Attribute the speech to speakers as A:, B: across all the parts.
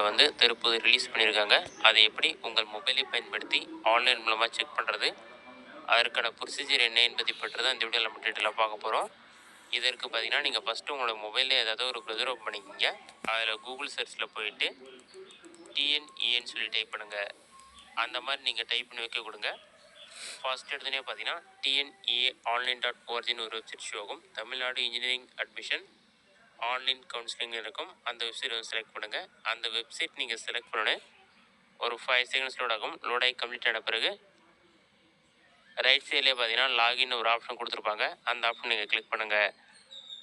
A: வந்து தற்போது ரிலீஸ் பண்ணியிருக்காங்க. அதை எப்படி உங்கள் மொபைலை பயன்படுத்தி ஆன்லைன் மூலமாக செக் பண்ணுறது, அதற்கான ப்ரொசீஜர் என்ன என்பதை பற்றி தான் இந்த வீடியோவில் நம்ம டீட்டெயிலாக பார்க்க போகிறோம். இதற்கு பார்த்தீங்கன்னா நீங்கள் ஃபஸ்ட்டு உங்களோட மொபைலில் ஏதாவது ஒரு ப்ரொசர் ஓப்பன் பண்ணிக்கிங்க. அதில் கூகுள் சர்ச்சில் போயிட்டு டிஎன்இன்னு சொல்லி டைப் பண்ணுங்கள். அந்த மாதிரி நீங்கள் டைப் பண்ணி வைக்க கொடுங்க. ஃபர்ஸ்ட் எடுத்துனே பார்த்தீங்கன்னா டிஎன்இஏ ஆன்லைன் டாட் ஓஆர்ஜின்னு ஒரு வெப்சைட் ஷோ ஆகும். Tamil Nadu engineering admission online counselling இருக்கும். அந்த வெப்சைட் வந்து செலக்ட் பண்ணுங்கள். அந்த வெப்சைட் நீங்கள் செலக்ட் பண்ணோன்னே ஒரு 5 செகண்ட்ஸ் லோட் ஆகும். லோட் ஆகி கம்ப்ளீட் ஆன பிறகு ரைட் சைட்லேயே பார்த்தீங்கன்னா லாகின் ஒரு ஆப்ஷன் கொடுத்துருப்பாங்க. அந்த ஆப்ஷன் நீங்கள் கிளிக் பண்ணுங்கள்.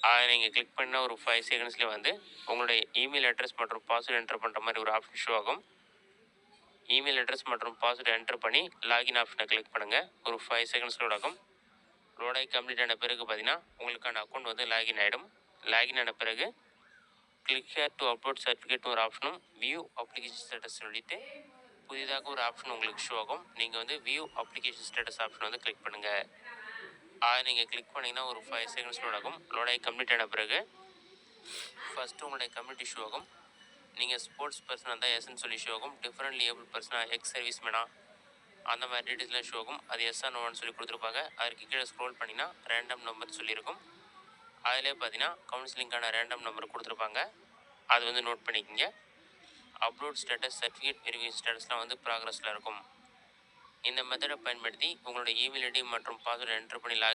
A: அதை நீங்கள் கிளிக் பண்ணால் ஒரு 5 செகண்ட்ஸ்லேயே வந்து உங்களுடைய இமெயில் அட்ரஸ் மற்றும் பாஸ்வேர்டு என்டர் பண்ணுற மாதிரி ஒரு ஆப்ஷன் ஷோ ஆகும். இமெயில் அட்ரஸ் மற்றும் பாஸ்வேர்டு என்டர் பண்ணி லாகின் ஆப்ஷனை கிளிக் பண்ணுங்கள். ஒரு 5 செகண்ட்ஸ் லோட் ஆகும். லோட் ஆகி கம்ப்ளீட் ஆன பிறகு பார்த்தீங்கன்னா உங்களுக்கான அக்கௌண்ட் வந்து லாகின் ஆகிடும். லாகின் ஆன பிறகு கிளிக் ஹேர் டு அப்லோட் சர்டிஃபிகேட்னு ஒரு ஆப்ஷனும் வியூ அப்ளிகேஷன் ஸ்டேட்டஸ் சொல்லிவிட்டு புதிதாக ஒரு ஆப்ஷன் உங்களுக்கு ஷோ ஆகும். நீங்கள் வந்து வியூ அப்ளிகேஷன் ஸ்டேட்டஸ் ஆப்ஷன் வந்து கிளிக் பண்ணுங்கள். அதை நீங்கள் கிளிக் பண்ணிங்கன்னா ஒரு 5 செகண்ட்ஸ் லோட் ஆகும். லோட் ஆகி கம்ப்ளீட் ஆன பிறகு ஃபஸ்ட்டு உங்களுடைய கம்யூனிட்டி ஷோ ஆகும். நீங்கள் ஸ்போர்ட்ஸ் பர்சனாக இருந்தால் எஸ்ன்னு சொல்லி ஷோ ஆகும். டிஃப்ரெண்ட் லேபிள் பர்சனாக எக்ஸ் சர்வீஸ் மேனா அந்த மாதிரி டீட்டெயில்ஸ்லாம் ஷோ ஆகும். அது எஸ்ஆர் நோன்னு சொல்லி கொடுத்துருப்பாங்க. அதுக்கு கீழே ஸ்க்ரோல் பண்ணிங்கன்னா ரேண்டம் நம்பர் சொல்லியிருக்கும். அதிலே பார்த்தீங்கன்னா கவுன்சிலிங்கான ரேண்டம் நம்பர் கொடுத்துருப்பாங்க. அது வந்து நோட் பண்ணிக்கோங்க. அப்லோட் ஸ்டேட்டஸ் சர்டிஃபிகேட் வெரிஃபிகேஷன் ஸ்டேட்டஸ்லாம் வந்து ப்ராக்ரஸில் இருக்கும். இந்த மெத்தடை பயன்படுத்தி உங்களோட இமெயில் ஐடி மற்றும் பாஸ்வேர்டு என்டர் பண்ணி